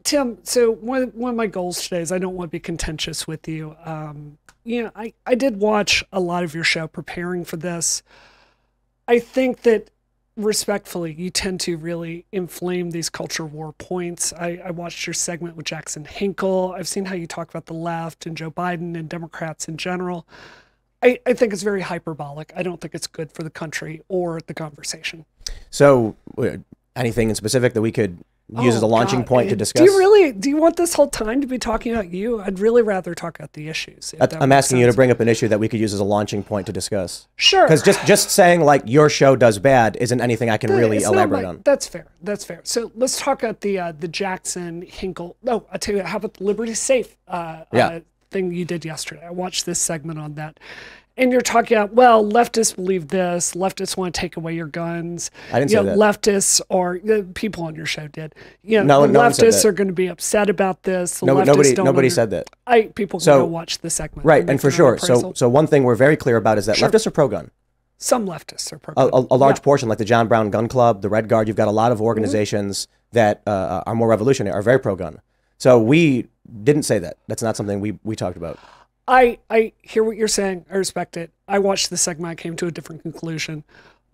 Tim, so one of my goals today is I don't want to be contentious with you. I did watch a lot of your show preparing for this. I think that respectfully, you tend to really inflame these culture war points. I watched your segment with Jackson Hinkle. I've seen how you talk about the left and Joe Biden and Democrats in general. I think it's very hyperbolic. I don't think it's good for the country or the conversation. So anything in specific that we could use as a launching point to discuss? Do you want this whole time to be talking about you? I'd really rather talk about the issues. I'm asking you to bring up an issue that we could use as a launching point to discuss. Sure. Because just saying like your show does bad isn't anything I can really elaborate on. That's fair. That's fair. So let's talk about the Jackson Hinkle. No, I'll tell you, how about the Liberty Safe thing you did yesterday? I watched this segment on that. And you're talking about, well, leftists believe this. Leftists want to take away your guns. I didn't say that. Leftists, or people on your show did. Leftists are going to be upset about this. Nobody said that. People can go watch the segment. Right, and for sure. So one thing we're very clear about is that leftists are pro-gun. Some leftists are pro-gun. A large portion, like the John Brown Gun Club, the Red Guard. You've got a lot of organizations that are more revolutionary, are very pro-gun. So we didn't say that. That's not something we talked about. I hear what you're saying. I respect it. I watched the segment. I came to a different conclusion.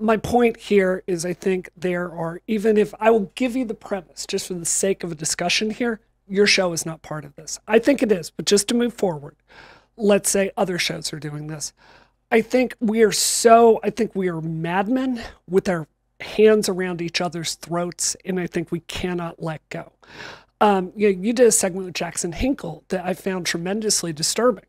My point here is I think there are, even if I will give you the premise, just for the sake of a discussion here, your show is not part of this. I think it is, but just to move forward, let's say other shows are doing this. I think we are madmen with our hands around each other's throats, and I think we cannot let go. You did a segment with Jackson Hinkle that I found tremendously disturbing.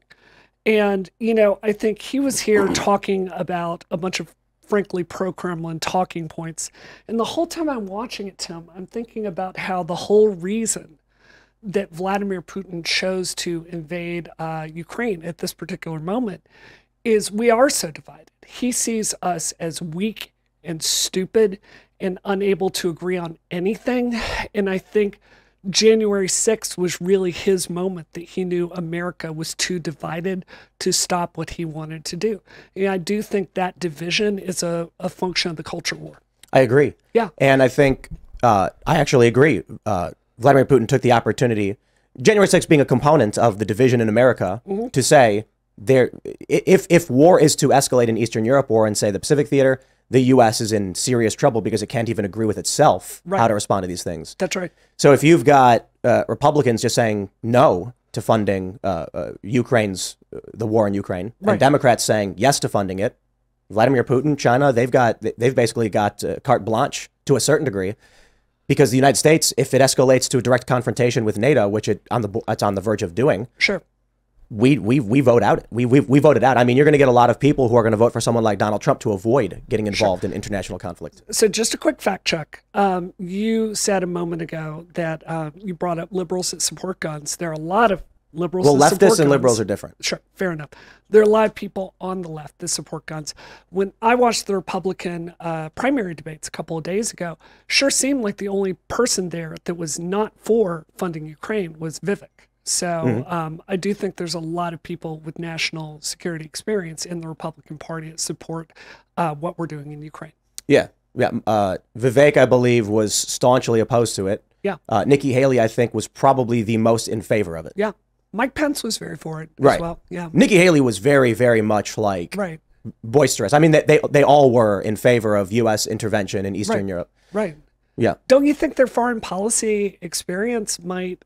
And, I think he was here talking about a bunch of, frankly, pro-Kremlin talking points. And the whole time I'm watching it, Tim, I'm thinking about how the whole reason that Vladimir Putin chose to invade Ukraine at this particular moment is we are so divided. He sees us as weak and stupid and unable to agree on anything. And I think January 6th was really his moment that he knew America was too divided to stop what he wanted to do. And I do think that division is a function of the culture war. I agree. Yeah. And I think, I actually agree. Vladimir Putin took the opportunity, January 6th being a component of the division in America, to say, if war is to escalate in Eastern Europe or in, say, the Pacific Theater, the U.S. is in serious trouble because it can't even agree with itself how to respond to these things. That's right. So if you've got Republicans just saying no to funding the war in Ukraine, and Democrats saying yes to funding it, Vladimir Putin, China, they've basically got carte blanche to a certain degree, because the United States, if it escalates to a direct confrontation with NATO, which it's on the verge of doing, sure, we vote out. We voted out. I mean, you're going to get a lot of people who are going to vote for someone like Donald Trump to avoid getting involved in international conflict. So just a quick fact check. You said a moment ago that you brought up liberals that support guns. There are a lot of liberals that support guns. Leftists and liberals are different. Sure, fair enough. There are a lot of people on the left that support guns. When I watched the Republican primary debates a couple of days ago, sure seemed like the only person there that was not for funding Ukraine was Vivek. So I do think there's a lot of people with national security experience in the Republican Party that support what we're doing in Ukraine. Yeah. Vivek, I believe, was staunchly opposed to it. Yeah. Nikki Haley, I think, was probably the most in favor of it. Yeah. Mike Pence was very for it as well. Yeah. Nikki Haley was very, very much like boisterous. I mean, they all were in favor of U.S. intervention in Eastern Europe. Right. Yeah. Don't you think their foreign policy experience might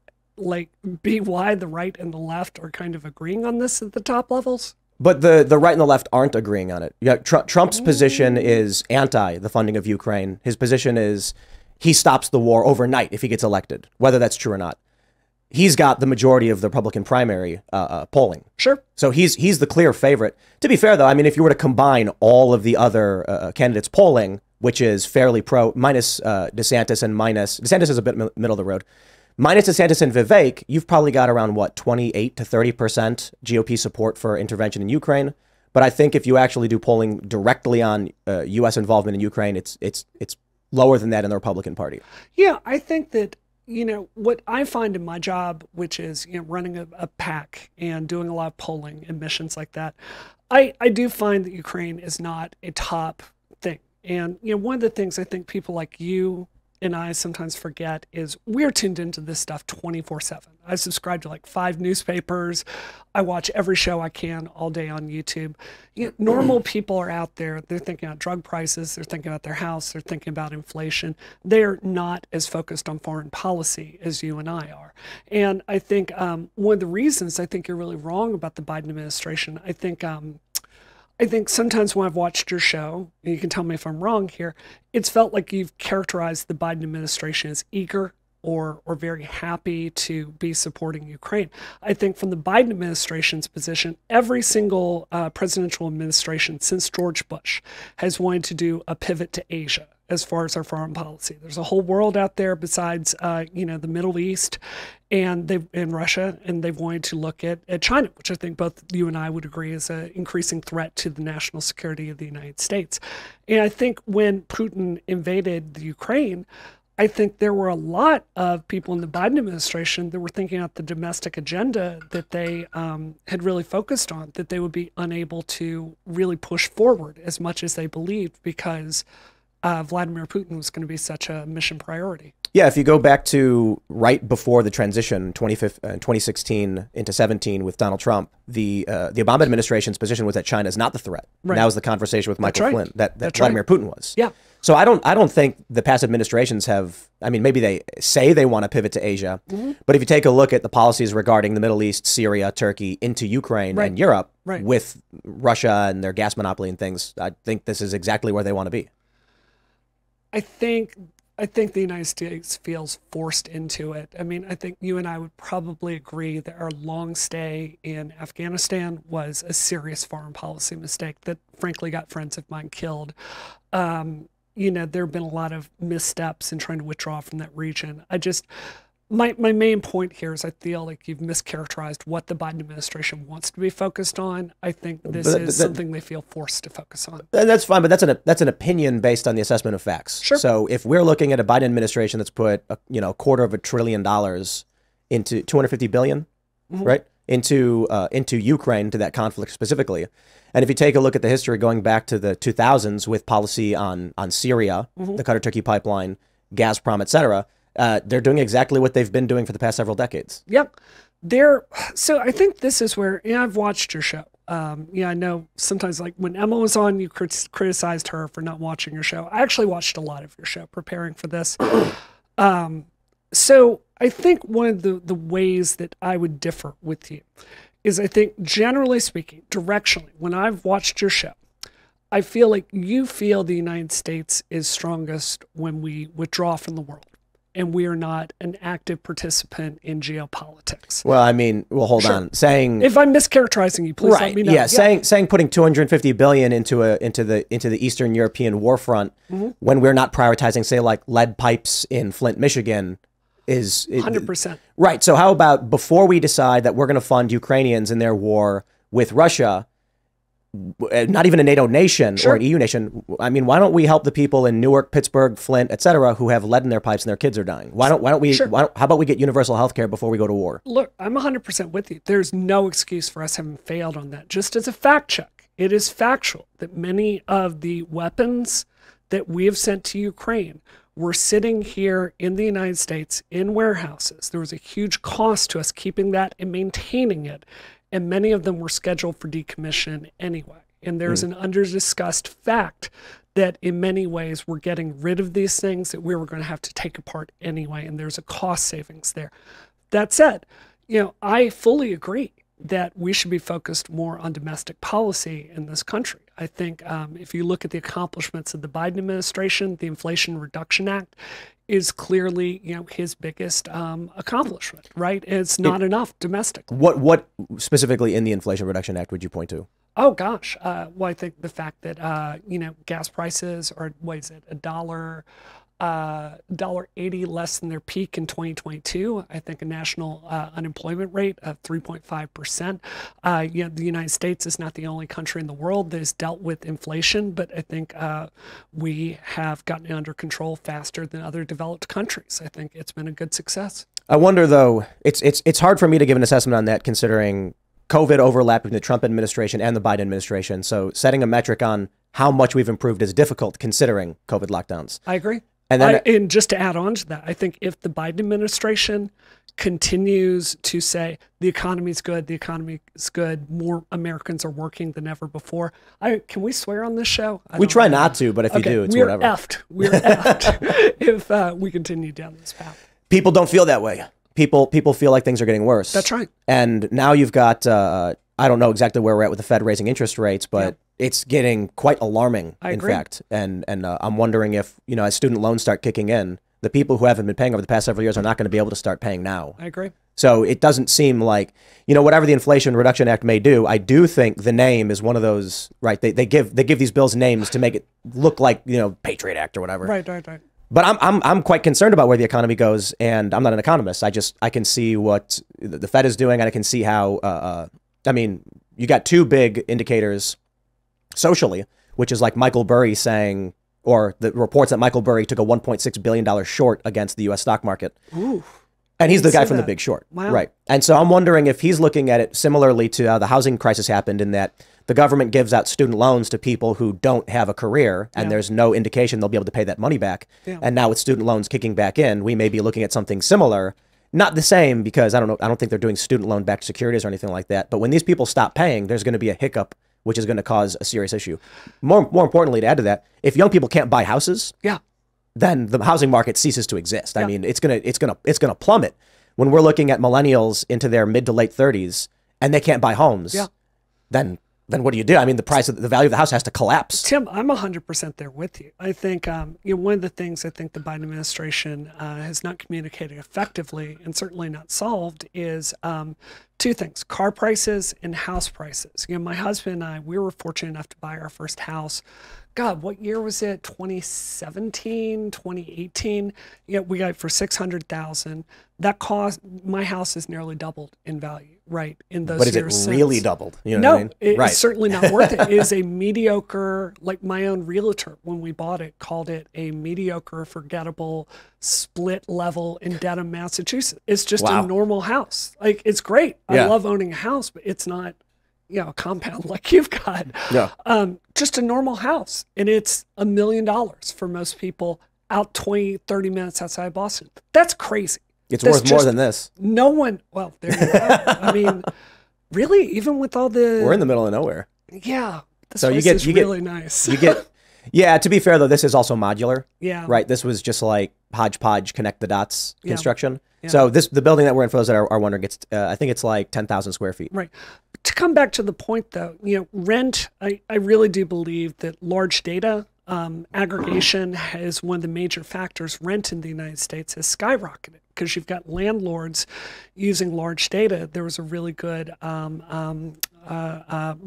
be why the right and the left are kind of agreeing on this at the top levels? But the right and the left aren't agreeing on it. Yeah, Trump's position is anti the funding of Ukraine. His position is he stops the war overnight if he gets elected, whether that's true or not. He's got the majority of the Republican primary polling. Sure. So he's the clear favorite. To be fair, though, I mean, if you were to combine all of the other candidates polling, which is fairly pro, minus DeSantis and minus, DeSantis is a bit middle of the road, minus DeSantis and Vivek, you've probably got around, what, 28 to 30% GOP support for intervention in Ukraine. But I think if you actually do polling directly on U.S. involvement in Ukraine, it's lower than that in the Republican Party. Yeah, I think that, what I find in my job, which is, running a PAC and doing a lot of polling and missions like that, I do find that Ukraine is not a top thing. And, one of the things I think people like you and I sometimes forget is we're tuned into this stuff 24/7. I subscribe to like 5 newspapers. I watch every show I can all day on YouTube. Normal people are out there. They're thinking about drug prices. They're thinking about their house. They're thinking about inflation. They're not as focused on foreign policy as you and I are. And I think one of the reasons I think you're really wrong about the Biden administration, I think sometimes when I've watched your show, and you can tell me if I'm wrong here, it's felt like you've characterized the Biden administration as eager or very happy to be supporting Ukraine. I think from the Biden administration's position, every single presidential administration since George Bush has wanted to do a pivot to Asia as far as our foreign policy. There's a whole world out there besides, the Middle East and Russia, and they've wanted to look at China, which I think both you and I would agree is an increasing threat to the national security of the United States. And I think when Putin invaded the Ukraine, I think there were a lot of people in the Biden administration that were thinking about the domestic agenda that they had really focused on, that they would be unable to really push forward as much as they believed because Vladimir Putin was going to be such a mission priority. Yeah, if you go back to right before the transition, 2016 into 17 with Donald Trump, the Obama administration's position was that China is not the threat. Right. That was the conversation with Michael Flynn that Vladimir Putin was. Yeah. So I don't think the past administrations have. I mean, maybe they say they want to pivot to Asia, but if you take a look at the policies regarding the Middle East, Syria, Turkey, into Ukraine and Europe, with Russia and their gas monopoly and things, I think this is exactly where they want to be. I think the United States feels forced into it. I mean, I think you and I would probably agree that our long stay in Afghanistan was a serious foreign policy mistake that frankly got friends of mine killed. There have been a lot of missteps in trying to withdraw from that region. My main point here is I feel like you've mischaracterized what the Biden administration wants to be focused on. I think this is something they feel forced to focus on. That's fine, but that's an opinion based on the assessment of facts. Sure. So if we're looking at a Biden administration that's put a $250 billion into $250 billion, right, into Ukraine, to that conflict specifically, and if you take a look at the history going back to the 2000s with policy on Syria, the Qatar-Turkey pipeline, Gazprom, etc. They're doing exactly what they've been doing for the past several decades. Yep. So I think this is where, I've watched your show. I know sometimes like when Emma was on, you criticized her for not watching your show. I actually watched a lot of your show preparing for this. So I think one of the ways that I would differ with you is I think generally speaking, directionally, when I've watched your show, I feel like you feel the United States is strongest when we withdraw from the world and we are not an active participant in geopolitics. Well, I mean, hold on. Saying if I'm mischaracterizing you, please let me know. Yeah, saying putting $250 billion into the Eastern European war front when we're not prioritizing, say, like lead pipes in Flint, Michigan, is 100%. Right. So how about before we decide that we're going to fund Ukrainians in their war with Russia, not even a NATO nation or an EU nation, I mean, why don't we help the people in Newark, Pittsburgh, Flint, etc., who have lead in their pipes and their kids are dying? Why don't we? How about we get universal health care before we go to war? Look, I'm 100% with you. There's no excuse for us having failed on that. Just as a fact check, it is factual that many of the weapons that we have sent to Ukraine were sitting here in the United States in warehouses. There was a huge cost to us keeping that and maintaining it. And many of them were scheduled for decommission anyway. And there's an under-discussed fact that in many ways we're getting rid of these things that we were going to have to take apart anyway. And there's a cost savings there. That said, I fully agree that we should be focused more on domestic policy in this country. I think if you look at the accomplishments of the Biden administration, the Inflation Reduction Act is clearly, his biggest accomplishment, right? It's not enough domestically. What specifically in the Inflation Reduction Act would you point to? Oh gosh, well, I think the fact that gas prices are, what is it, $1.80 less than their peak in 2022. I think a national unemployment rate of 3.5%. The United States is not the only country in the world that has dealt with inflation, but I think we have gotten it under control faster than other developed countries. I think it's been a good success. I wonder though, it's hard for me to give an assessment on that considering COVID overlap between the Trump administration and the Biden administration. So setting a metric on how much we've improved is difficult considering COVID lockdowns. I agree. And then, and just to add on to that, I think if the Biden administration continues to say the economy's good, the economy is good, more Americans are working than ever before. Can we swear on this show? We try not to, but if you do, it's we're whatever. Effed. We're effed if we continue down this path. People don't feel that way. People feel like things are getting worse. That's right. And now you've got, I don't know exactly where we're at with the Fed raising interest rates, but it's getting quite alarming, in fact. And I'm wondering if, as student loans start kicking in, the people who haven't been paying over the past several years are not going to be able to start paying now. I agree. So it doesn't seem like, whatever the Inflation Reduction Act may do, I do think the name is one of those, right? They give these bills names to make it look like, Patriot Act or whatever. Right. But I'm quite concerned about where the economy goes, and I'm not an economist. I can see what the Fed is doing, and I can see how, you got two big indicators socially, which is like Michael Burry saying, or the reports that Michael Burry took a $1.6 billion short against the U.S. stock market. Ooh, and he's the guy from The Big Short. Wow. Right. And so I'm wondering if he's looking at it similarly to how the housing crisis happened, in that the government gives out student loans to people who don't have a career, and there's no indication they'll be able to pay that money back. Yeah. And now with student loans kicking back in, we may be looking at something similar. Not the same, because I don't think they're doing student loan backed securities or anything like that. But when these people stop paying, there's going to be a hiccup, which is going to cause a serious issue. More importantly, to add to that, if young people can't buy houses, then the housing market ceases to exist. I mean, it's gonna plummet when we're looking at millennials into their mid to late 30s and they can't buy homes. Then what do you do? I mean, the value of the house has to collapse. Tim, I'm 100% there with you. I think one of the things I think the Biden administration has not communicated effectively, and certainly not solved, is two things: car prices and house prices. My husband and I, we were fortunate enough to buy our first house. God, what year was it? 2017, 2018. We got it for $600,000. That cost, my house has nearly doubled in value, right? In those years. But is it really doubled? You know what I mean? It's certainly not worth it. It is a mediocre, like my own realtor, when we bought it, called it a mediocre, forgettable, split level in Dedham, Massachusetts. It's just a normal house. Like, it's great. I love owning a house, but it's not, a compound like you've got. Just a normal house. And it's $1 million for most people out 20, 30 minutes outside of Boston. That's crazy. It's worth more than this. No one, well, there you go. I mean, really, even with all the... We're in the middle of nowhere. Yeah. This place is really nice. Yeah, to be fair, though, this is also modular. Yeah. Right? This was just like hodgepodge, connect the dots construction. Yeah. So the building that we're in, for those that are wondering, I think it's like 10,000 square feet. Right. To come back to the point, though, rent, I really do believe that large data aggregation is one of the major factors. Rent in the United States has skyrocketed because you've got landlords using large data. There was a really good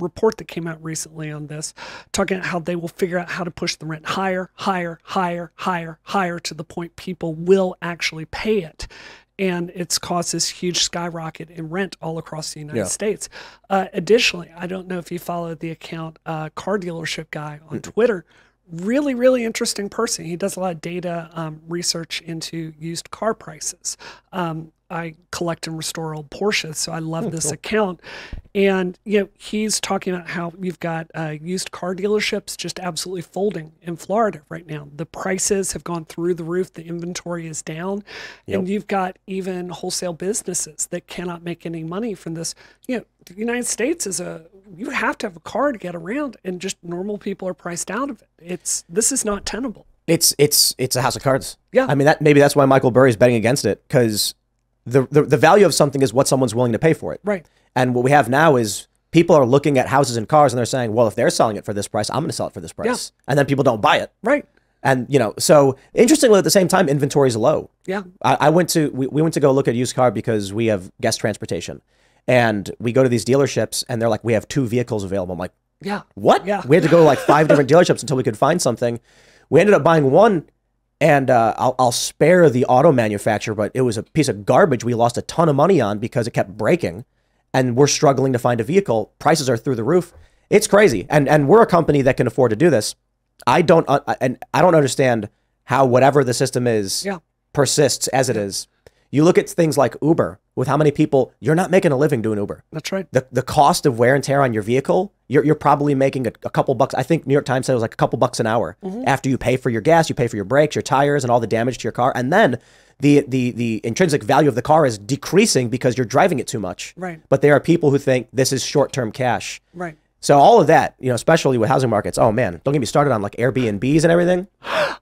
report that came out recently on this, talking about how they will figure out how to push the rent higher, to the point people will actually pay it. And it's caused this huge skyrocket in rent all across the United States. Additionally, I don't know if you follow the account Car Dealership Guy on Twitter. Really, really interesting person. He does a lot of data research into used car prices. I collect and restore old Porsches, so I love this account. And he's talking about how you've got used car dealerships just absolutely folding in Florida right now. The prices have gone through the roof. The inventory is down, and you've got even wholesale businesses that cannot make any money from this. The United States you have to have a car to get around, and just normal people are priced out of it. This is not tenable. It's a house of cards. Yeah. I mean, maybe that's why Michael Burry is betting against it, because the value of something is what someone's willing to pay for it. Right. And what we have now is people are looking at houses and cars and they're saying, well, if they're selling it for this price, I'm going to sell it for this price. Yeah. And then people don't buy it. Right. And, so interestingly, at the same time, inventory is low. Yeah. We went to go look at used car because we have guest transportation, and we go to these dealerships and they're like, we have 2 vehicles available. I'm like, what? Yeah. We had to go to like 5 different dealerships until we could find something. We ended up buying one. And I'll spare the auto manufacturer, but it was a piece of garbage we lost a ton of money on because it kept breaking, and we're struggling to find a vehicle. Prices are through the roof. It's crazy. And we're a company that can afford to do this. I don't understand how whatever the system is persists as it is. You look at things like Uber, with how many people, you're not making a living doing Uber. That's right. The cost of wear and tear on your vehicle, you're probably making a couple bucks. I think New York Times said it was like a couple bucks an hour. After you pay for your gas, you pay for your brakes, your tires, and all the damage to your car. And then the intrinsic value of the car is decreasing because you're driving it too much. Right. But there are people who think this is short-term cash. Right. So all of that, especially with housing markets, oh man, don't get me started on like Airbnbs and everything.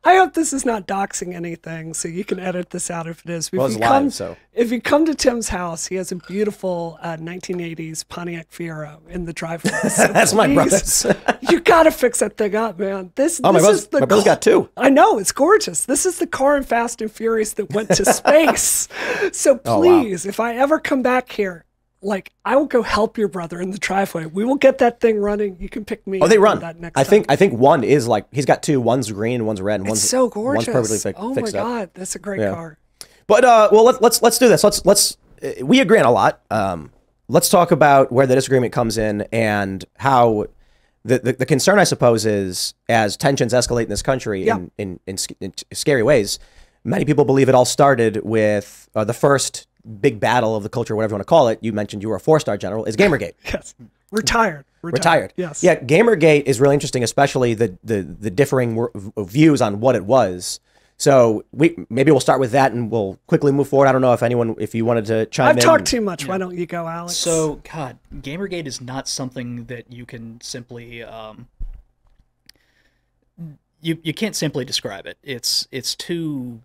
I hope this is not doxing anything, so you can edit this out if it is. Well, it's live, so. If you come to Tim's house, he has a beautiful 1980s Pontiac Fiero in the driveway. So That's my brother's. You got to fix that thing up, man. My brother's got two. I know, it's gorgeous. This is the car in Fast and Furious that went to space. So please, if I ever come back here, like, I will go help your brother in the driveway. We will get that thing running. You can pick me. Oh, they run. That next I time. think one is like, he's got two. One's green, one's red, and It's so gorgeous. One's perfectly oh fixed my up. God, that's a great car. But well, let's do this. Let's we agree on a lot. Let's talk about where the disagreement comes in and how the concern, I suppose, is as tensions escalate in this country in scary ways. Many people believe it all started with the first big battle of the culture, whatever you want to call it. You mentioned you were a 4-star general. Is Gamergate? Yes. Retired. Yes. Yeah. Gamergate is really interesting, especially the differing views on what it was. So maybe we'll start with that and we'll quickly move forward. I don't know if you wanted to chime in. I've talked too much. Why don't you go, Alex? So, God, Gamergate is not something that you can simply you can't simply describe it. It's too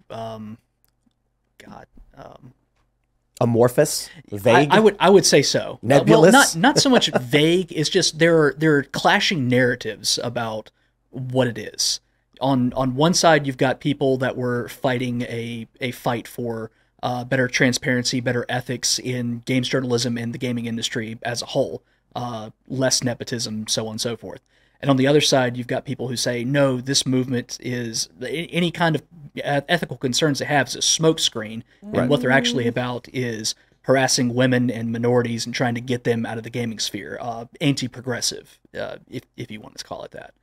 amorphous, vague. I would say so. Nebulous. Well, not so much vague. It's just there are clashing narratives about what it is. On one side, you've got people that were fighting a fight for better transparency, better ethics in games journalism and the gaming industry as a whole, less nepotism, so on and so forth. And on the other side, you've got people who say, no, this movement is any kind of ethical concerns they have is a smokescreen, and what they're actually about is harassing women and minorities and trying to get them out of the gaming sphere, anti-progressive, if you want to call it that.